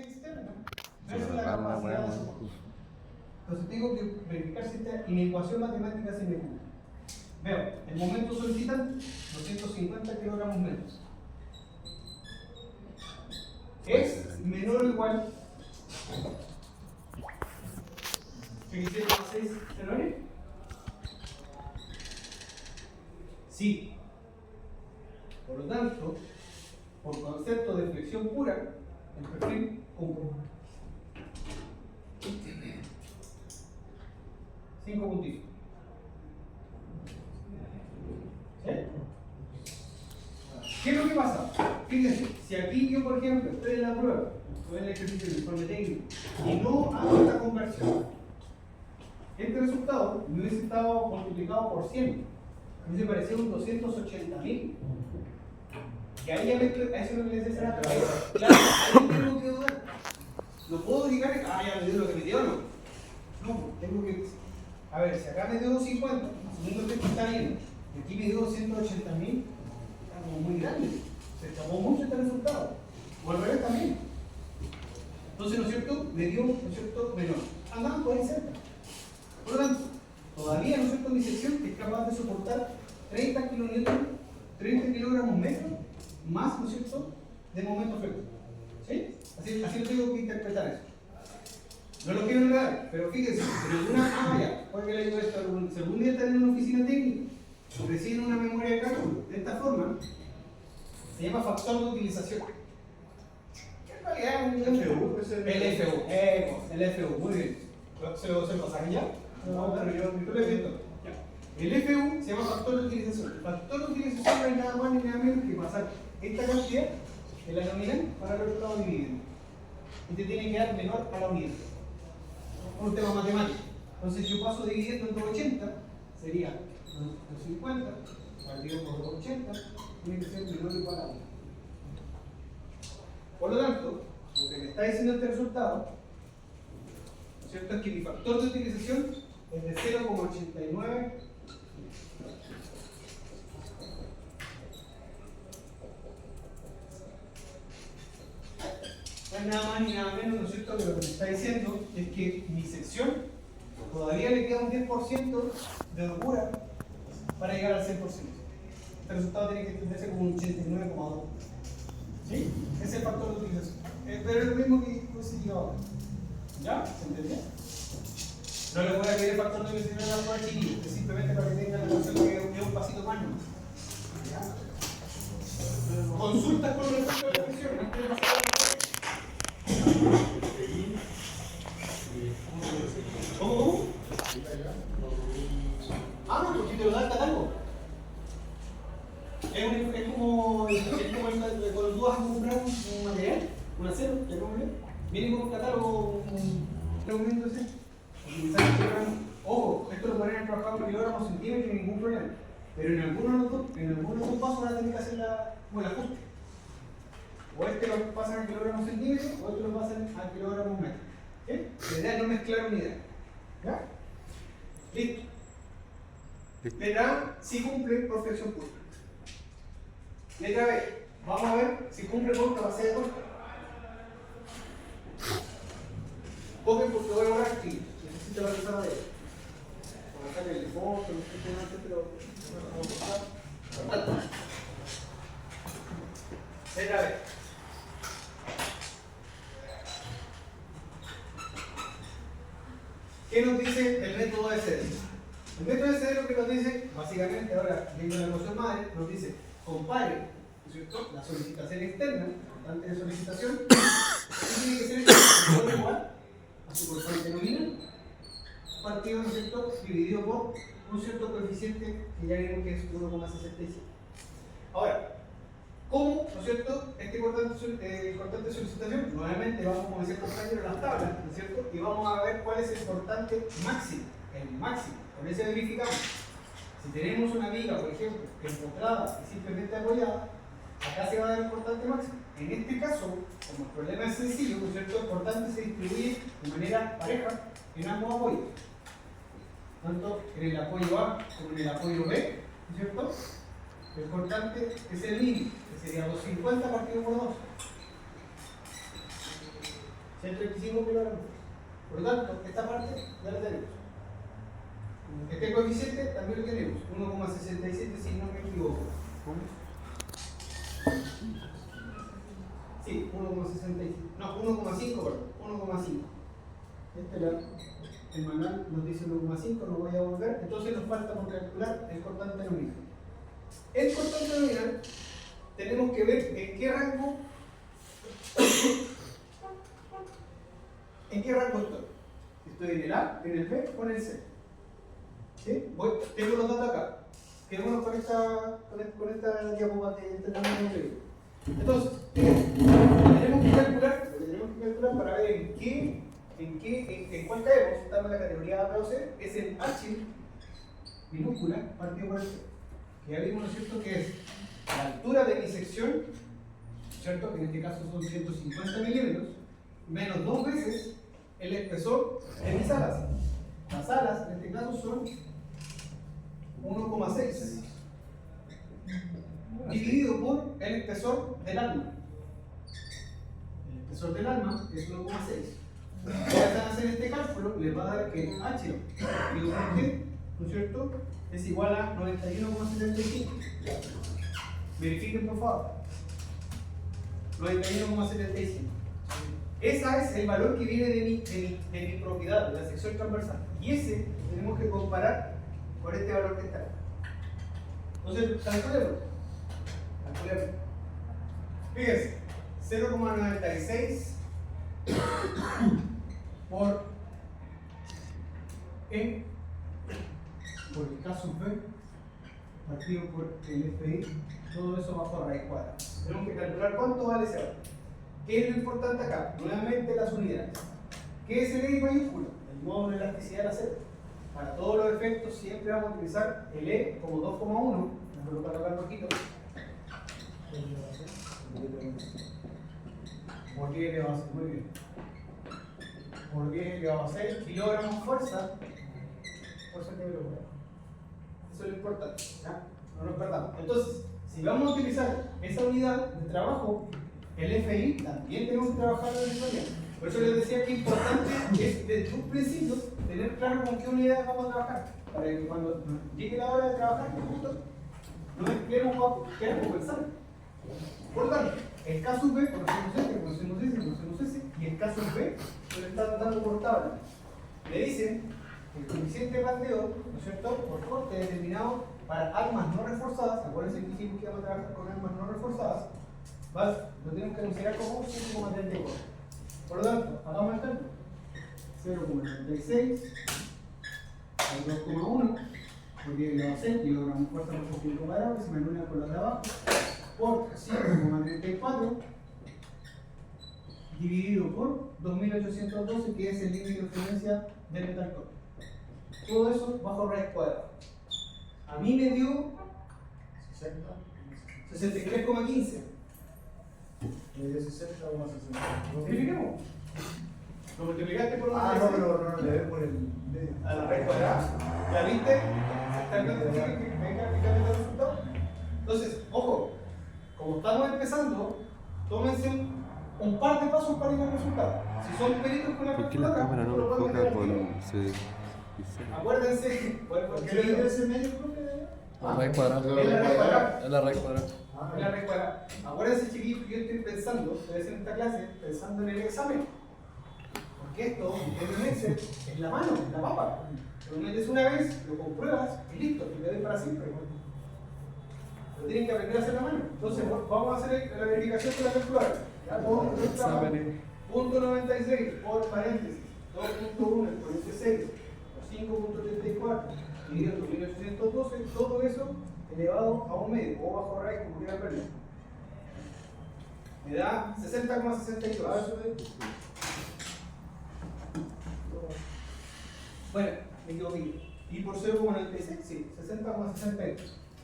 externa versus la capacidad de soporte. Entonces tengo que verificar si esta inecuación matemática se me cumple. Veo, el momento solicitan 250 kilogramos menos. Es menor o igual que 6 telones. Sí. Por lo tanto, por concepto de flexión pura, el perfil cumple. 5 puntitos. ¿Sí? ¿Qué es lo que pasa? Fíjense, si aquí yo, por ejemplo, estoy en la prueba, estoy en el ejercicio del informe técnico, y no hago esta conversión, este resultado me hubiese estado multiplicado por 100. A mí se parecía un 280.000. Y ahí ya a eso no les desea. Claro, ahí tengo que dudar. No puedo llegar a, ya me dio lo que me dio, no. No, tengo que. A ver, si acá me dio 250, segundo texto está bien. Y aquí me dio 280.000, está como muy grande. Se escapó mucho este resultado. O al revés también. Entonces, ¿no es cierto? Me dio, ¿no es cierto?, menor. Andamos por ahí cerca. Por lo tanto, todavía, ¿no es cierto?, mi sección es capaz de soportar 30 kilonewton, 30 kilogramos metros, más, ¿no es cierto?, de momento flexible. ¿Sí? Así lo tengo que interpretar eso. No lo quiero negar, pero fíjense, en alguna área, puede que le digo esto, si algún día están en una oficina técnica, reciben una memoria de cálculo de esta forma, se llama factor de utilización. ¿Qué en realidad es un FU? El FU, muy bien. ¿Se lo pasaron ya? No, pero yo lo he visto. El FU se llama factor de utilización. El factor de utilización no es nada más ni nada menos que pasar esta cantidad de la nominal para el resultado dividido. Y te tiene que dar menor a la unidad. Es un tema matemático. Entonces, si yo paso dividiendo entre 80, sería 250 partido por 280, tiene que ser menor o igual a 1. Por lo tanto, lo que me está diciendo este resultado, ¿no es cierto?, es que mi factor de utilización es de 0,89. No es nada más ni nada menos, ¿no es cierto?, que lo que me está diciendo es que mi sección todavía le queda un 10% de holgura para llegar al 100%. Este resultado tiene que entenderse como un 89,2. ¿Sí? Ese es el factor de utilización. Pero es lo mismo que hubiese llegado ahora. ¿Ya? ¿Se entendió? No les voy a pedir el factor de utilización a la prueba chiquillos, es simplemente para que tengan la noción que es un pasito más. ¿Ya? Consultas con respecto a la presión. ¿Cómo? Ah, no, porque te lo da el catálogo. Es como cuando tú vas a comprar un material, un acero, viene con un catálogo, un documento así. Ojo, esto lo ponen trabajado por kilogramos centímetros sin ningún problema. Pero en algunos de los pasos van a tener que hacer el ajuste. O este lo pasan a kilogramos centímetros, o este lo pasan a kilogramos metros. ¿Sí? La idea es no mezclar unidades. ¿Ya? Listo. Letra A, si cumple por flexión pura. Letra B, vamos a ver si cumple por capacidad de corte. Cogen porque voy a borrar aquí. Necesito la persona de él. Vamos a sacar el foto, no sé qué más, pero vamos a pasar. Letra B. ¿Qué nos dice el método SD? El método SD lo que nos dice, básicamente, ahora viendo la noción madre, nos dice, compare, ¿no es cierto?, la solicitación externa, constante de solicitación, y tiene que ser igual a su constante nominal, partido, ¿no es cierto?, dividido por un cierto coeficiente que ya vimos que es 1,67. Ahora, ¿cómo, ¿no es cierto?, este constante de solicitación? Nuevamente vamos, como decía el compañero, a las tablas, ¿no es cierto?, y vamos a ver cuál es el cortante máximo, el máximo. Con ese verificamos. Si tenemos una viga, por ejemplo, empotrada y simplemente apoyada, acá se va a dar el cortante máximo. En este caso, como el problema es sencillo, ¿no es cierto?, el cortante se distribuye de manera pareja en ambos apoyos. Tanto en el apoyo A como en el apoyo B, ¿no es cierto? El cortante es el mínimo, que sería 250 partido por 2. 125 kilogramos. Por lo tanto, esta parte ya la tenemos. Este coeficiente también lo tenemos, 1,67 si no me equivoco. Sí, 1,65. No, 1,5, perdón. 1,5. El manual nos dice 1,5, no voy a volver. Entonces nos falta por calcular el cortante nominal. El cortante nominal tenemos que ver en qué rango estoy. ¿Estoy en el A, en el B o en el C? ¿Sí? Tengo los datos acá. Quedémonos con esta diapositiva de entrenamiento. Entonces, tenemos que calcular para ver en cuál caemos. Estamos en la categoría A, B o C. Es el H minúscula partido por el C. Que ya vimos, ¿no es cierto?, que es la altura de mi sección, ¿cierto?, que en este caso son 150 milímetros, menos 2 veces el espesor de mis alas. Las alas en este caso son 1,6 dividido por el espesor del alma. El espesor del alma es 1,6. Si hacen este cálculo, les va a dar que H dividido por G, ¿no es cierto?, es igual a 91,75. Verifiquen por favor. 91,75. Ese es el valor que viene de mi propiedad, de la sección transversal. Y ese tenemos que comparar con este valor que está acá. Entonces, calculemos. Fíjense, 0,96 por E por el caso B partido por el FI, todo eso bajo raíz cuadrada. Tenemos que calcular cuánto vale ese valor. ¿Qué es lo importante acá? Nuevamente las unidades. ¿Qué es el E mayúsculo? El módulo de elasticidad de la Z. Para todos los efectos siempre vamos a utilizar el E como 2,1. Voy a colocar rojito. Por 10 elevado a 6, muy bien. Por 10 elevado a 6 kilogramos fuerza por centímetro cuadrado. Eso es lo importante, ¿ya? No nos perdamos. Entonces, si vamos a utilizar esa unidad de trabajo, el FI también tenemos que trabajar en esa unidad. Por eso les decía que importante es desde un principio tener claro con qué unidades vamos a trabajar, para que cuando llegue la hora de trabajar juntos, no mezclemos queremos pensar. Por lo tanto, el caso B, conocemos ese, y el caso B lo están dando por tabla. Le dicen que el coeficiente de bandeo, ¿no es cierto?, por corte determinado para armas no reforzadas, acuérdense que dijimos que vamos a trabajar con armas no reforzadas, lo tenemos que considerar como 5,34. Por lo tanto, hagamos el cálculo. 0,96 al 2,1 por 10 elevado a 6 kilogramos fuerza por centímetro cuadrado, que se me anula con los de abajo, por 5,34 dividido por 2812, que es el límite de frecuencia del metal cobre. Todo eso bajo raíz cuadrada. A mí me dio 63,15. Me dio 60,60. Verifiquemos. Lo multiplicaste por 1,6. No, le doy por el medio. A la raíz cuadrada. ¿La viste? ¿Está viendo que venga el resultado? Entonces, ojo, como estamos empezando, tómense un par de pasos para ir al resultado. Si son peritos con la ¿Por qué la cámara no lo pueden enfoca hacer con aquí. ese? Acuérdense, ¿por qué le dio ese medio profe de allá? La raíz cuadrada. Es la raíz cuadrada. Es la raíz cuadrada. Es la raíz cuadrada. Acuérdense, chiquillos, que yo estoy pensando, estoy haciendo esta clase, pensando en el examen. Porque esto, en Excel, es la mano, es la papa. Lo metes una vez, lo compruebas y listo, y te doy para siempre. Lo tienen que aprender a hacer la mano. Entonces, vamos a hacer la verificación de la calculadora. Ya, punto 96 por paréntesis, 2.1 exponencial 6, 5.34 dividido por 1812, todo eso elevado a un medio o bajo raíz, como quieran verlo. Me da 60,62. Bueno, me equivoqué. Y por 0,96, sí, 60,62.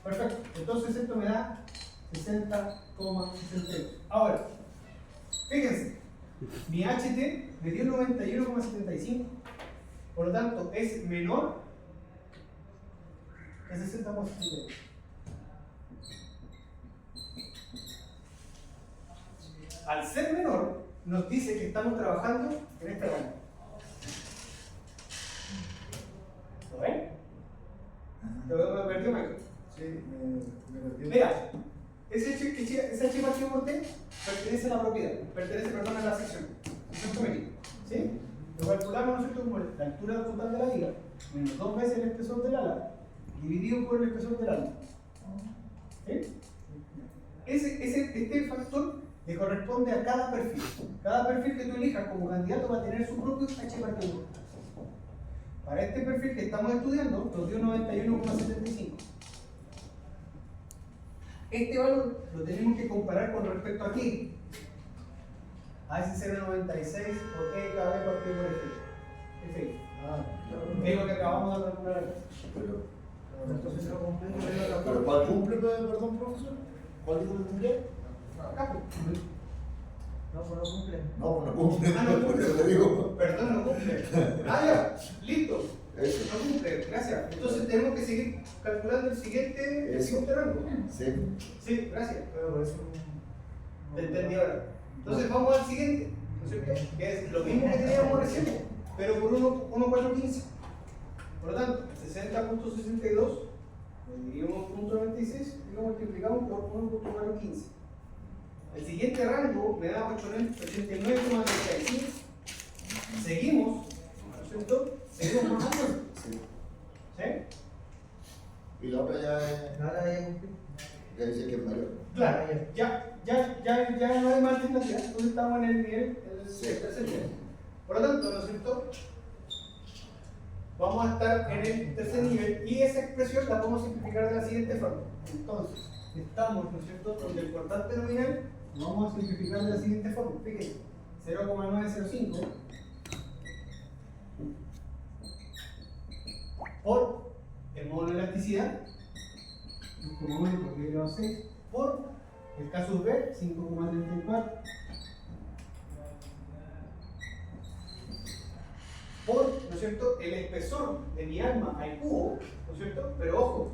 Perfecto. Entonces esto me da 60,62. Ahora, fíjense, mi HT me dio 91,75. Por lo tanto, es menor que 60,62. Al ser menor, nos dice que estamos trabajando en este rango. ¿Lo ven? ¿Lo veo? ¿Me perdió, Michael? Sí, me perdí. Mira, ese H partido por T pertenece a la propiedad, pertenece, perdón, a la sección geométrica. ¿Sí? Lo calculamos, ¿no es cierto?, como la altura total de la viga, menos 2 veces el espesor del ala, dividido por el espesor del ala. ¿Sí? Este factor le corresponde a cada perfil. Cada perfil que tú elijas como candidato va a tener su propio H partido por T. Para este perfil que estamos estudiando, nos dio 91,75. Este valor lo tenemos que comparar con respecto a qué? A ese 0,96 por E cada vez partido por F. Es lo que acabamos de calcular acá. Entonces lo completo de la ¿Pero cuál cumple, perdón, profesor? ¿Cuál dijo que cumplía? acá. No, pues no cumple. No, no cumple, Ah, no por eso te digo. Perdón, no cumple. Ah, ya, listo. Eso. No cumple, gracias. Entonces tenemos que seguir calculando el siguiente rango. Sí. Sí, gracias. Pero por eso Te entendí ahora. Entonces vamos al siguiente, ¿no es cierto? Que es lo mismo que teníamos recién, pero por 1,415. Por lo tanto, 60.62 lo dividimos por 0.96 y lo multiplicamos por 1,415. El siguiente rango me da 89,35. Seguimos, ¿no es cierto? Seguimos bajando. Sí. ¿Sí? Y la otra ya es. nada ya cumplí. Ya dice que es mayor. Claro, ya no hay más alternativa. Entonces estamos en el nivel, Sí. el tercer nivel. Por lo tanto, ¿no es cierto? Vamos a estar en el tercer nivel y esa expresión la podemos simplificar de la siguiente forma. Entonces, estamos, ¿no es cierto?, donde el cortante nominal lo vamos a simplificar de la siguiente forma. Fíjense, 0,905 por el módulo de elasticidad, 2,1 por 10 elevado a 6, por el casus B, 5,34, por, ¿no es cierto?, el espesor de mi alma al cubo, ¿no es cierto? Pero ojo,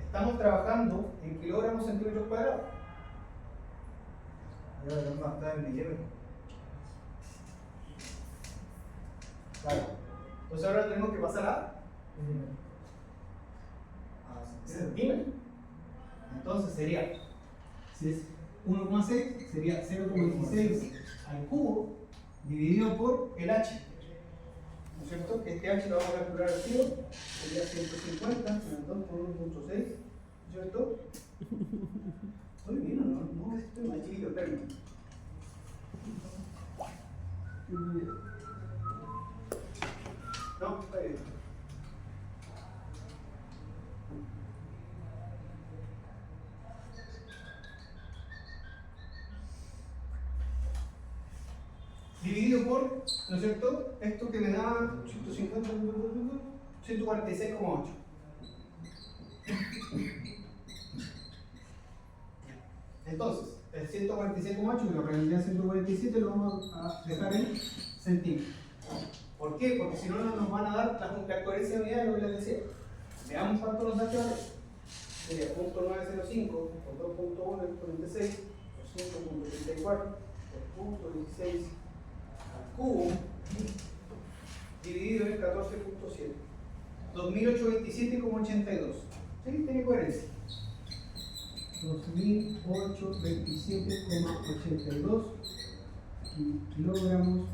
estamos trabajando en kilogramos centímetros cuadrados. Ya la norma está en milímetros. Claro. Entonces ahora tenemos que pasar a centímetros. Entonces sería, si es 1,6, sería 0,16 al cubo dividido por el H. ¿No es cierto? Este H lo vamos a calcular al tiro, sería 150 menos 2 por 1.6, ¿no es cierto? ¿Estoy bien o no? No, estoy más chiquito, espérame. No, está bien. Dividido por, ¿no es cierto? Esto que me da 150, 146,8. Entonces, el 146,8 que lo redondea a 147 lo vamos a dejar en centímetros. ¿Por qué? Porque si no, no nos van a dar la coherencia de unidades, lo que les decía. Veamos cuánto nos da este valor. Sería 0.905 por 2.1 exponente 6 por 5.34 por 0.16 al cubo dividido en 14.7. 2827,82. ¿Sí? Tiene coherencia. 2827,82 kilogramos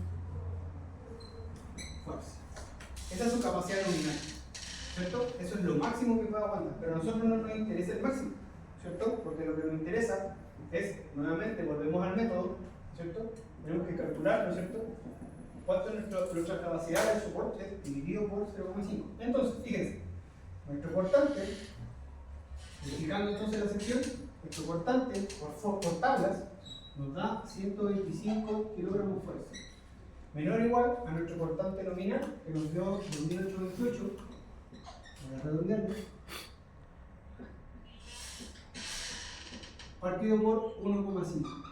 fuerza. Esa es su capacidad nominal, ¿cierto? Eso es lo máximo que puede aguantar, pero a nosotros no nos interesa el máximo, ¿cierto? Porque lo que nos interesa es, nuevamente, volvemos al método, ¿cierto? Tenemos que calcular, ¿no es cierto?, cuánto es nuestra capacidad de soporte dividido por 0,5. Entonces, fíjense, nuestro cortante, verificando entonces la sección, nuestro cortante por tablas nos da 125 kilogramos fuerza. Menor o igual a nuestro cortante nominal, que nos dio 2828, voy a redondearlo, partido por 1,5.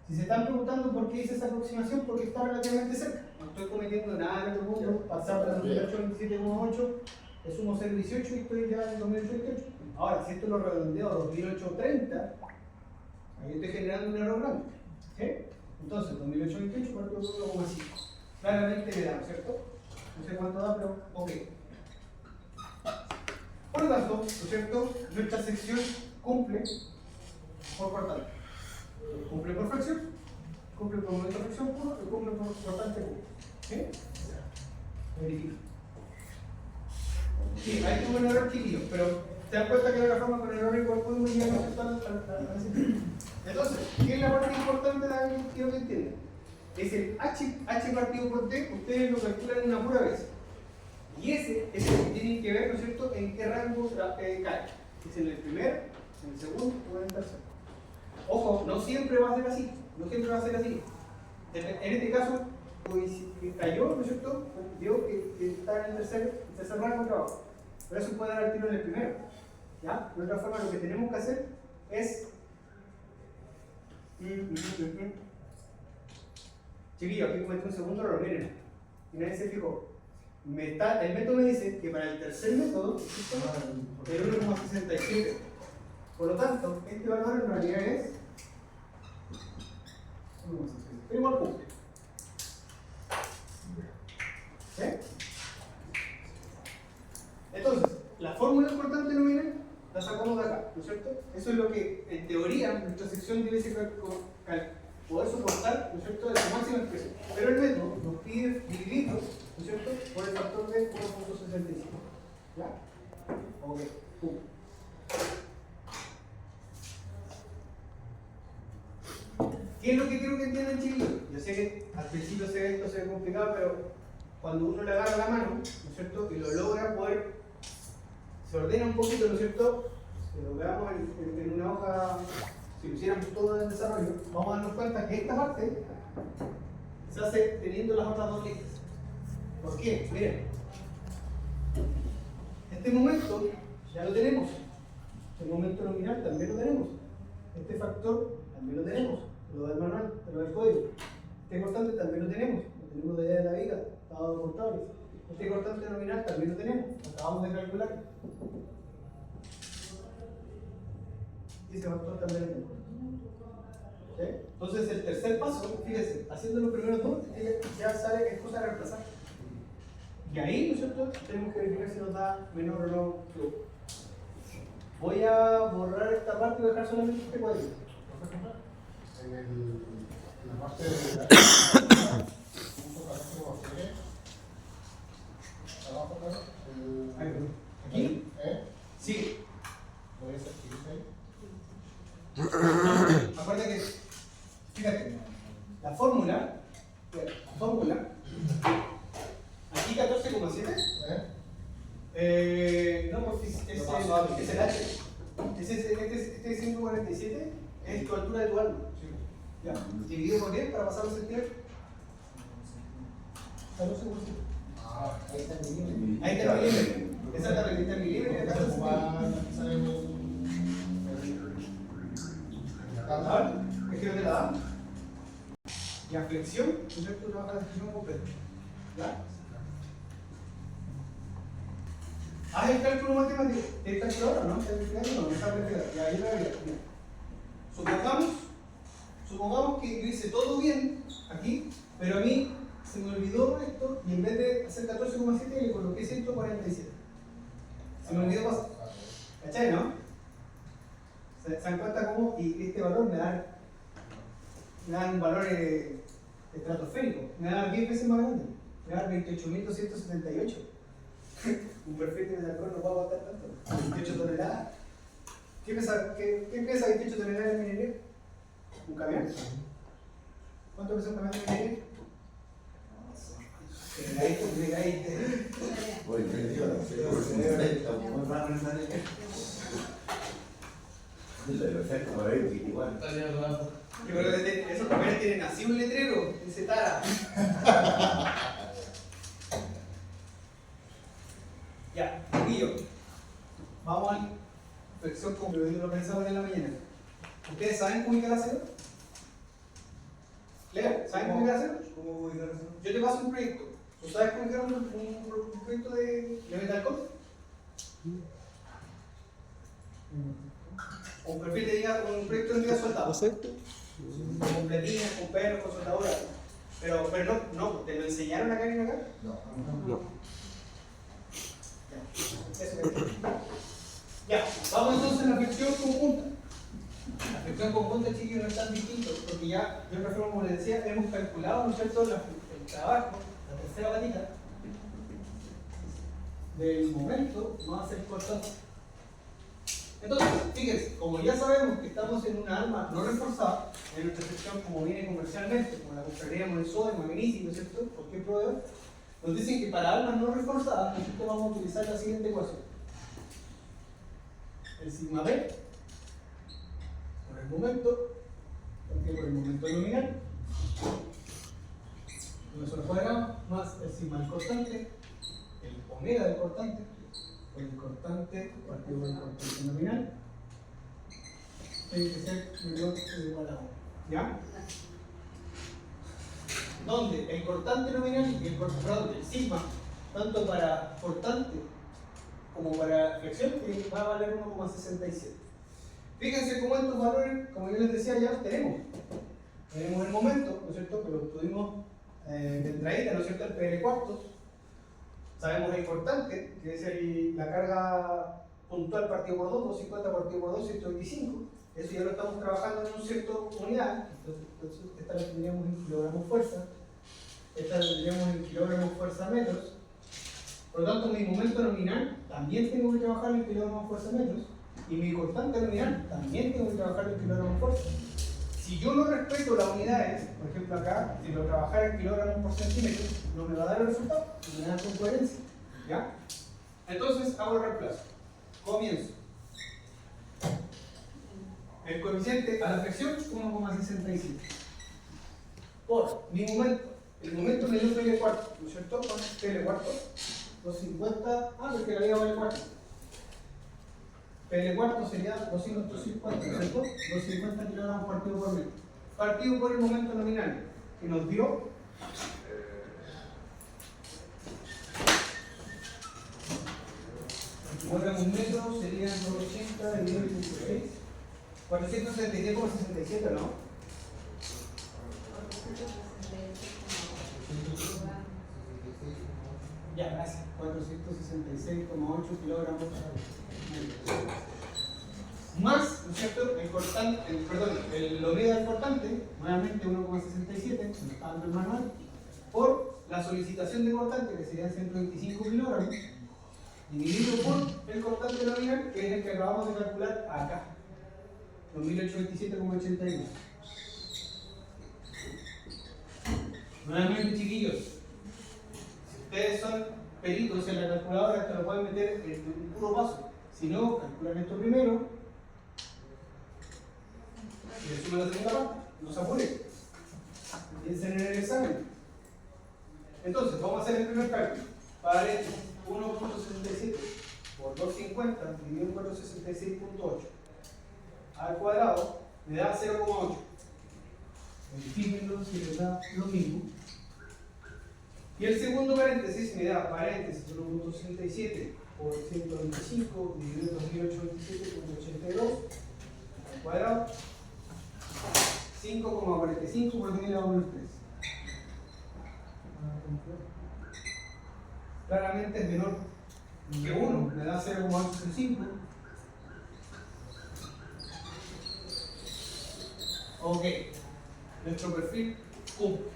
Si se están preguntando por qué hice esa aproximación, porque está relativamente cerca. No estoy cometiendo nada del otro mundo, pasar de 2827,8 es 1,018 y estoy ya en 2828. Ahora, si esto lo redondeo a 2830, ahí estoy generando un error grande. ¿Sí? Entonces, 2008-28 partido por 1,5. Claramente me da, ¿no es cierto? No sé cuánto da, pero ok. Por lo tanto, ¿no es cierto? Nuestra sección cumple por cortante. Cumple por fracción, cumple por momento de fracción puro y cumple por cortante puro. ¿Sí? Verifica. Sí, ahí tuvo un error chiquillo, pero te das cuenta que de la forma con el error igual podemos llegar a aceptar la sección. Entonces, ¿qué es la parte importante de la que quiero que entiendan? Es el H partido por T, ustedes lo calculan una pura vez. Y ese es el que tienen que ver, ¿no es cierto?, en qué rango cae. ¿Es en el primero, en el segundo o en el tercero? Ojo, no siempre va a ser así. No siempre va a ser así. En este caso, cayó, ¿no es cierto?, vio que está en el tercer rango de trabajo. Pero eso puede dar el tiro en el primero. ¿Ya? De otra forma, lo que tenemos que hacer es. Chiquillos, aquí cometí un segundo error, miren. Y nadie se fijó. El método me dice que para el tercer método el 1,67. Por lo tanto, este valor en realidad es 1,67. Pero igual cumple. ¿Sí? Entonces, la fórmula importante nominal la sacamos de acá, ¿no es cierto? Eso es lo que, en teoría, nuestra sección debe ser poder soportar, ¿no es cierto?, de su máxima expresión. Pero el método nos pide dividirlo, ¿no es cierto?, por el factor de 1,65. ¿Ya? Ok, pum. ¿Qué es lo que quiero que entiendan, chicos? Yo sé que al principio esto se ve complicado, pero cuando uno le agarra la mano, ¿no es cierto?, y lo logra poder, se ordena un poquito, ¿no es cierto?, si lo veamos en una hoja. Si lo hiciéramos todo en el desarrollo, vamos a darnos cuenta que esta parte se hace teniendo las otras dos listas. ¿Por qué? Miren, este momento ya lo tenemos, el momento nominal también lo tenemos, este factor también lo tenemos, lo del manual, lo del código, este cortante también lo tenemos de allá de la viga, estado contables, este cortante nominal también lo tenemos, lo acabamos de calcular. Y ese factor también lo tenemos. ¿Sí? Entonces el tercer paso, fíjense, haciendo los primeros dos, ya sale qué cosa reemplazar. Y ahí, ¿no es cierto?, tenemos que verificar si nos da menor o no flujo. Voy a borrar esta parte y dejar solamente este cuadrito. En la parte de la abajo, ¿Aquí? Sí. ¿Puede ser que dice ahí? Acuérdate que, fíjate, la fórmula, aquí 14,7, no, pues es el H, este 147 es tu altura de tu alma, ¿ya? Dividido por 10 para pasar a centímetros, 14,7. Ahí está el milímetro. Ahí está el milímetro, exactamente, ahí está el milímetro y acá está el centímetro. Es que no te la da. Y a flexión, entonces tú trabajas la flexión completa. ¿Ya? Haz el cálculo matemático. ¿Tienes calculadora o no? ¿Estás calculando? No, no está calculando. Y ahí va bien. Supongamos que yo hice todo bien aquí, pero a mí se me olvidó esto y en vez de hacer 14,7 le coloqué 147. Se me olvidó pasar. ¿Cachai, no? ¿Se dan cuenta cómo? Y este valor me da un valor estratosférico, me da 10 veces más grande, me da 28.278. Un perfecto de alcohol no puede aguantar tanto, 28 toneladas. ¿Qué pesa 28 toneladas de minería? ¿Un camión? ¿Cuánto pesa un camión de minería? Me caíste. Voy, Yo creo que esos camiones tienen así un letrero, dice Tara. Ya, Guillo. Vamos a la flexión como lo pensamos en la mañana. ¿Ustedes saben cómo ubicar acero? Leo, ¿saben cómo ubicar acero? Yo te paso un proyecto. ¿Tú sabes cómo ubicar un proyecto de metalcore? Un perfil de un proyecto de unidad soldado. Con platinas, con perros, con soldaduras. Pero no, ¿te lo enseñaron acá en acá? No. Ya, eso es. Ya, vamos entonces a la flexión conjunta. La flexión conjunta, chicos, no es tan distinto, porque ya, yo prefiero, como les decía, hemos calculado, ¿no es cierto?, el trabajo, la tercera patita del momento más el cortante. Entonces, fíjense, como ya sabemos que estamos en una arma no reforzada, en nuestra sección como viene comercialmente, como la compraríamos en soda, en magnesio, ¿no es cierto?, cualquier proveedor, nos dicen que para armas no reforzadas, nosotros vamos a utilizar la siguiente ecuación. El sigma B por el momento, partido por el momento nominal, nuestro cuadrado más el sigma del cortante, el omega del cortante, por el cortante partido por el cortante nominal, tiene que ser menor o igual a 1. ¿Ya? Donde el cortante nominal y el sigma, tanto para cortante como para flexión, va a valer 1,67. Fíjense cómo estos valores, como yo les decía, ya los tenemos. Tenemos el momento, ¿no es cierto?, que lo tuvimos de entradita, ¿no es cierto?, el PL cuartos. Sabemos el cortante, que es la carga puntual partido por 2, 250 partido por 2, 125. Eso ya lo estamos trabajando en una cierta unidad. Entonces esta la tendríamos en kilogramos fuerza. Esta la tendríamos en kilogramos fuerza metros. Por lo tanto, mi momento nominal también tengo que trabajar en kilogramos fuerza metros. Y mi constante nominal también tengo que trabajar en kilogramos fuerza. Si yo no respeto las unidades, por ejemplo acá, si lo trabajara en kilogramos por centímetro, no me va a dar el resultado, no me da con coherencia. ¿Ya? Entonces hago el reemplazo. Comienzo. El coeficiente a la flexión, 1,67. Por mi momento. El momento me dio PL cuarto, ¿no es cierto? Con PL cuarto. 250, porque la vida vale 4. PL cuarto sería 250, ¿no es cierto? 250 kilogramos partido por metro. Partido por el momento nominal, que nos dio un metro serían 280 dividido por 16. 477,67, ¿no? Ya, gracias. 466,8 kilogramos. Más, ¿no es cierto? El cortante, el omega del cortante, nuevamente 1,67, me está dando el manual, por la solicitación de cortante, que serían 125 kilogramos, dividido por el cortante nominal, que es el que acabamos de calcular acá, 2827,81. Nuevamente, chiquillos, si ustedes son peritos en la calculadora, esto lo pueden meter en un puro paso. Si no, calculan esto primero y le suman la segunda parte. No se apuren. Piensen en el examen. Entonces, vamos a hacer el primer cálculo. Para dar esto, 1,67 por 250 dividido en 466,8 al cuadrado me da 0,8. Verifíquenlo si les da lo mismo. Y el segundo paréntesis me da paréntesis 1,67 por 125 dividido en 2827,82 al cuadrado, 5,45 por 10 a la menos 3. Claramente es menor que 1, me da 0,85. Ok, nuestro perfil cumple,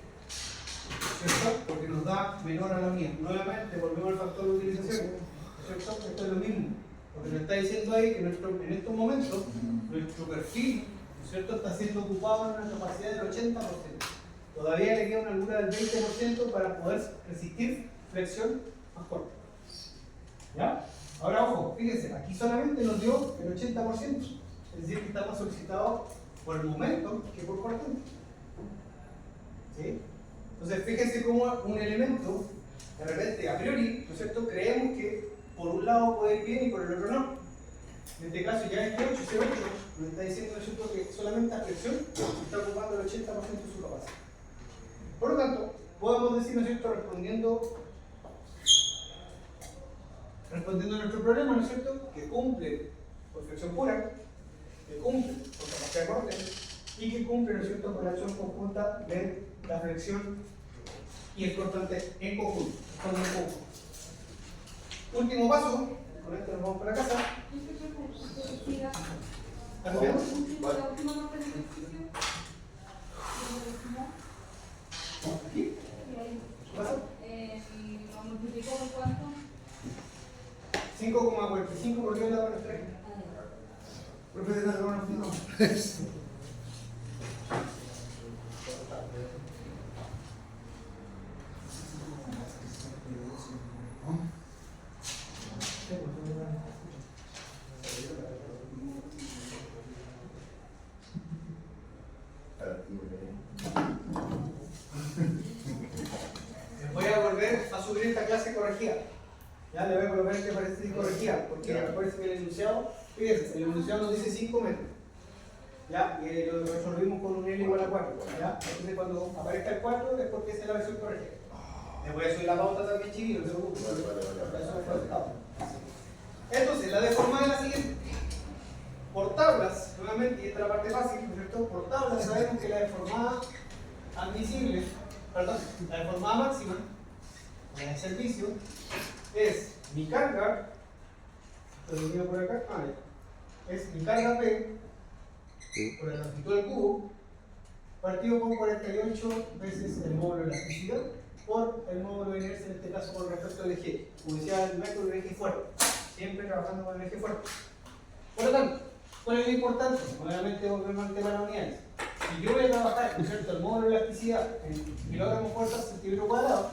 ¿cierto? Porque nos da menor a la mía. Nuevamente volvemos al factor de utilización, ¿cierto? Esto es lo mismo, porque nos está diciendo ahí que en estos momentos nuestro perfil, ¿cierto?, está siendo ocupado en una capacidad del 80%. Todavía le queda una holgura del 20% para poder resistir flexión más corta. ¿Ya? Ahora ojo, fíjense, aquí solamente nos dio el 80%, es decir, que está más solicitado por el momento que por cortante. ¿Sí? Entonces, fíjense cómo un elemento, de repente, a priori, ¿no es cierto?, creemos que por un lado puede ir bien y por el otro no. En este caso, ya este 8, ese 8, nos está diciendo, ¿no es cierto?, que solamente la flexión está ocupando el 80% de su capacidad. Por lo tanto, podemos decir, ¿no es cierto?, respondiendo a nuestro problema, ¿no es cierto?, que cumple por flexión pura, que cumple por capacidad de corte, y que cumple, ¿no es cierto?, con la acción conjunta de la flexión y el cortante en conjunto. Último paso, con esto nos vamos para casa. ¿Está bien? Vale. ¿Aquí? ¿Qué pasa? ¿Lo multiplicó por cuánto? 5,45 por qué la van a traer. Profe, ¿te una foto? Voy a volver a subir esta clase corregida. Ya le voy a colocar que parece corregida, porque parece que el enunciado, fíjense, el enunciado nos dice 5 metros. Ya, y lo resolvimos con un L igual a 4. Ya, entonces cuando aparezca el 4 es porque esa es la versión corregida. Les voy a subir la pauta también, chiquillos, no se preocupen. Entonces, la deformada es la siguiente. Por tablas, nuevamente, y esta es la parte fácil, ¿no es cierto? Por tablas sabemos que la deformada admisible, perdón, la deformada máxima, la de servicio, es mi carga, esto lo digo por acá, es mi carga P por la longitud del cubo, partido con 48 veces el módulo de elasticidad por el módulo de inercia, en este caso con respecto al eje. Como decía el método del eje fuerte, siempre trabajando con el eje fuerte. Por lo tanto, ¿cuál es lo importante? Nuevamente volvemos al tema de las unidades. Si yo voy a trabajar, ¿no es cierto?, el módulo de elasticidad en kilogramos por centímetro cuadrado,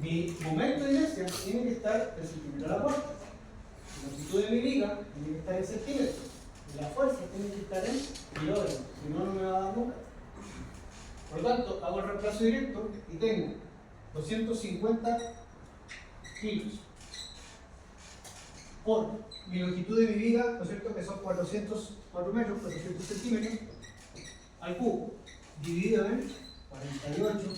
mi momento de inercia tiene que estar en centímetro a la puerta. La longitud de mi viga tiene que estar en centímetros. Y la fuerza tiene que estar en kilogramos. Si no, no me va a dar nunca. Por lo tanto, hago el reemplazo directo y tengo 250 kilos por mi longitud de mi viga, ¿no es cierto?, que son 404 metros, 400 centímetros, al cubo, dividido en 48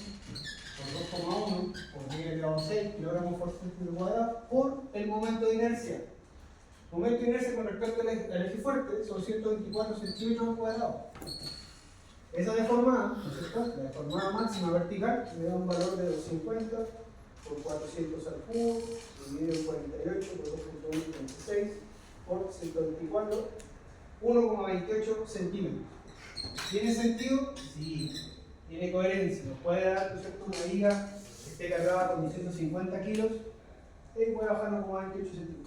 por 2,1 por 10 elevado a 6 kilogramos por centímetro cuadrado por el momento de inercia. Momento de inercia con respecto al eje fuerte son 124 centímetros cuadrados. Esa deformada, ¿no es cierto?, la deformada máxima vertical me da un valor de 250 por 400 al cubo, dividido en 48 por 2,136 por 124, 1,28 centímetros. ¿Tiene sentido? Sí. Tiene coherencia. Nos puede dar, ¿no es cierto?, una viga que esté cargada con 250 kilos y puede bajar 1,28 centímetros.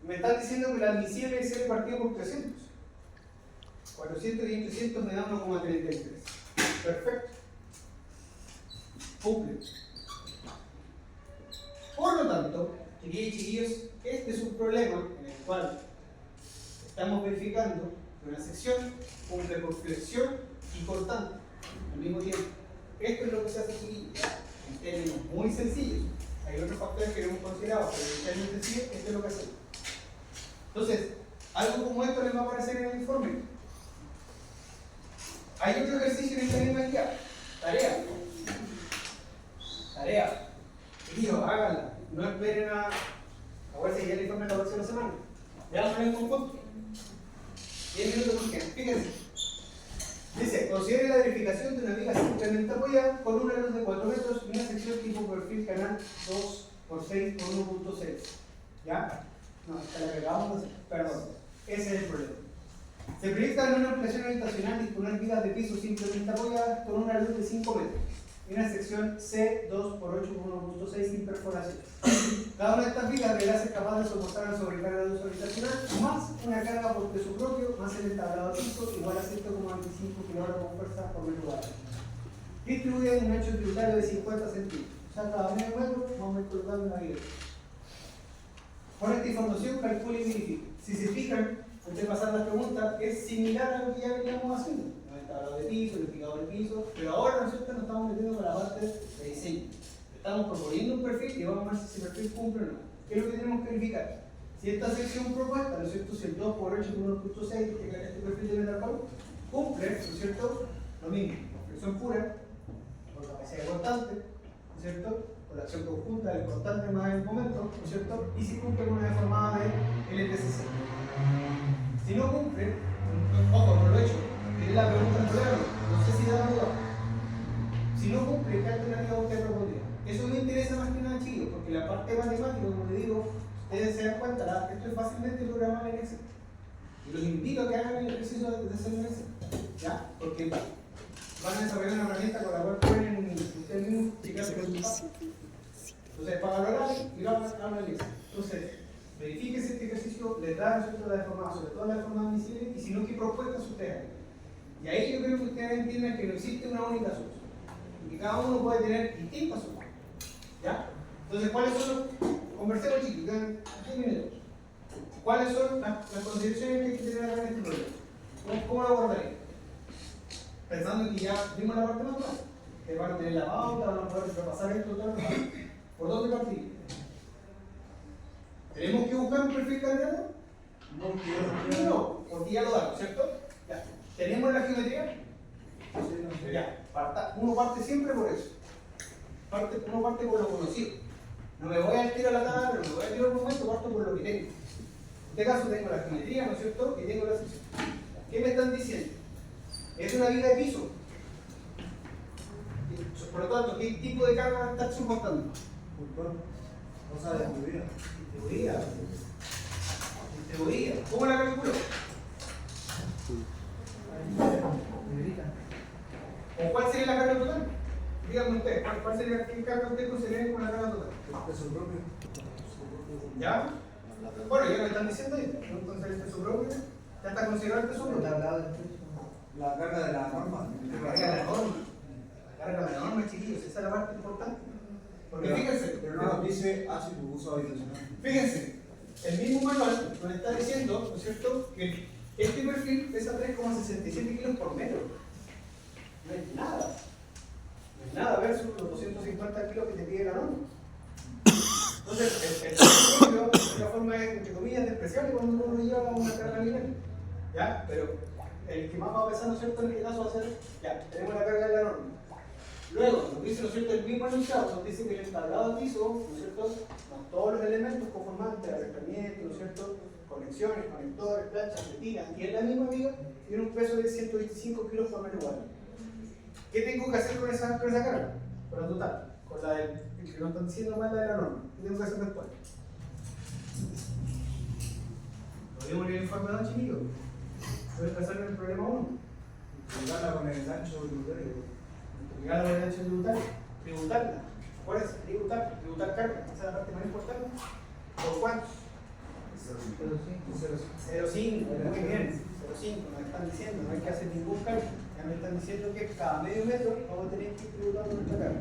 Me están diciendo que la admisible es el partido por 300. 400 y 300 me da 1,33. Perfecto. Cumple. Por lo tanto, chiquillos y chiquillos, este es un problema en el cual estamos verificando que una sección cumple por flexión y cortante al mismo tiempo. Esto es lo que se hace, chiquillos, en términos muy sencillos. Hay otros factores que no hemos considerado, pero en términos sencillos, esto es lo que hacemos. Entonces, algo como esto les va a aparecer en el informe. Hay otro ejercicio en esta misma guía. Tarea. Tarea. Chiquillos, háganla. No esperen a ver si ya el informe la próxima semana. Veámoslo en conjunto. 10 minutos por qué. Fíjense. Dice, considere la verificación de una viga simplemente apoyada con una luz de 4 metros y una sección tipo perfil canal 2 por 6 por 1.6. ¿Ya? No, esta la pegamos, perdón. Ese es el problema. Se proyecta en una ampliación habitacional disponer vigas de piso simplemente apoyadas con una luz de 5 metros y una sección C2 por 8 por 1.6 sin perforación. Cada una de estas vigas deberá ser capaz de soportar la sobrecarga de uso habitacional más una carga por peso propio más el entablado de piso igual a 100,25 kg con fuerza por metro cuadrado. Distribuida en un ancho tributario de 50 centímetros. O sea, cada medio metro vamos a ir colocando una viga. Con esta información calcule y verifique. Si se fijan, antes de pasar las preguntas, es similar a lo que ya veníamos haciendo. El entablado de piso, el fijado del piso, pero ahora nosotros nos estamos metiendo con la parte de diseño. Estamos proponiendo un perfil y vamos a ver si ese perfil cumple o no. ¿Qué es lo que tenemos que verificar? Si esta sección propuesta, ¿no es cierto? Si el 2 por 8 por 1.6, que este perfil de Metalcom, cumple, ¿no es cierto? Lo mismo, flexión pura, por capacidad constante, ¿no es cierto? Por la acción conjunta del constante más el momento, ¿no es cierto? Y si cumple con una deformada de LTCC. Si no cumple, ojo, no lo he hecho, tiene la pregunta en claro, no sé si da la duda. Si no cumple, ¿qué alternativa usted propondría? Eso me interesa más que nada, chicos, porque la parte matemática, como le digo, ustedes se dan cuenta, esto es fácilmente programable en Excel. Y los invito a que hagan el ejercicio de hacerlo en Excel, ¿ya? Porque van a desarrollar una herramienta con la cual pueden ustedes mismos checarse con sus pasos. Entonces, para valorar y lo hablan en Excel. Entonces, verifíquese este ejercicio, les da resultados de forma, sobre todo de forma visible, y si no, ¿qué propuestas ustedes hagan? Y ahí yo creo que ustedes entiendan que no existe una única solución, y que cada uno puede tener distintas soluciones. ¿Ya? Entonces, ¿cuáles son los? Conversemos, chicos, quedan 10 minutos. ¿Cuáles son las consideraciones que hay que tener acá en este problema? ¿Cómo lo abordaría? Pensando que ya vimos la parte más fácil, que van a tener la pauta, van a poder repasar esto, todo. ¿Por dónde partir? ¿Tenemos que buscar un perfil candidato? No, porque ya lo damos, ¿cierto? Ya. ¿Tenemos la geometría? Ya. Uno parte siempre por eso. Uno parte por lo conocido. No me voy a tirar a la tabla, pero me voy a tirar un momento, parto por lo que tengo. En este caso tengo la geometría, ¿no es cierto? Y tengo la sección. ¿Qué me están diciendo? Es una viga de piso. Por lo tanto, ¿qué tipo de carga está soportando? No sabe distribuida. Distribuida. ¿Cómo la calculo? ¿O cuál sería la carga total? Díganme ustedes, ¿cuál sería qué carga usted considera con la carga total? Peso propio. ¿Ya? Bueno, ya lo están diciendo ahí. Entonces el peso propio ya está considerado el peso propio. La carga de la norma. La carga de la norma. La carga de la norma, chiquillos, esa es la parte importante. Porque fíjense, Pero no nos dice ácido uso habitacional. fíjense, el mismo manual nos está diciendo, ¿no es cierto?, que este perfil pesa 3,67 kilos por metro. No es nada. No es nada versus los 250 kilos que te pide la norma. Entonces, el propio es una forma, entre comillas, despreciable cuando uno lo lleva a una carga lineal. ¿Ya? Pero el que más va a pesar, ¿no es cierto?, en este caso va a ser, ya, tenemos la carga de la norma. Luego, nos dice, ¿no es cierto?, el mismo enunciado, nos dice que el entablado de piso, ¿no es cierto?, con todos los elementos conformantes, arrestamiento, ¿no es cierto?, conexiones, conectores, planchas, retinas, y en la misma viga tiene un peso de 125 kilos por metro cuadrado. ¿Qué tengo que hacer con esa carga? Con la total, con la del que nos están diciendo más la de la norma. ¿Qué tengo que hacer después? Lo vimos en el informe de chiquillos. Voy a empezar en el problema 1. Jugarla con el ancho tributario. Llegar a la derecha tributaria, tributarla. ¿Cuál es? Tributar carga. Esa es la parte más importante. ¿Por cuánto? 0,5. Muy bien. 0,5. Nos están diciendo, no hay que hacer ningún cálculo. Ya me están diciendo que cada medio metro vamos a tener que ir tributando nuestra carga.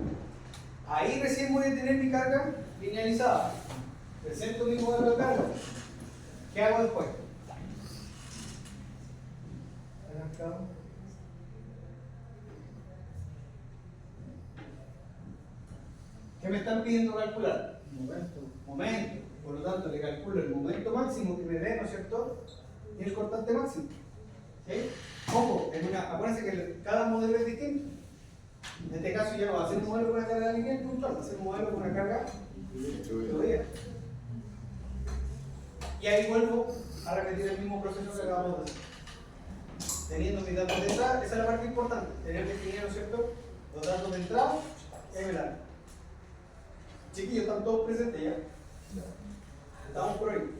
Ahí recién voy a tener mi carga linealizada. Presento mi modelo de carga. ¿Qué hago después? ¿Qué me están pidiendo calcular? Momento. Por lo tanto, le calculo el momento máximo que me dé, ¿no es cierto? Y el cortante máximo. ¿Sí? Ojo, acuérdense que cada modelo es distinto. En este caso ya no va a ser un modelo con una carga lineal puntual, va a ser un modelo con una carga distribuida. Y ahí vuelvo a repetir el mismo proceso que acabamos de hacer. Teniendo mis datos de entrada, esa es la parte importante. Tener definido, ¿no es cierto?, los datos de entrada y de velar. Chiquillos, están todos presentes ya. Estamos por ahí.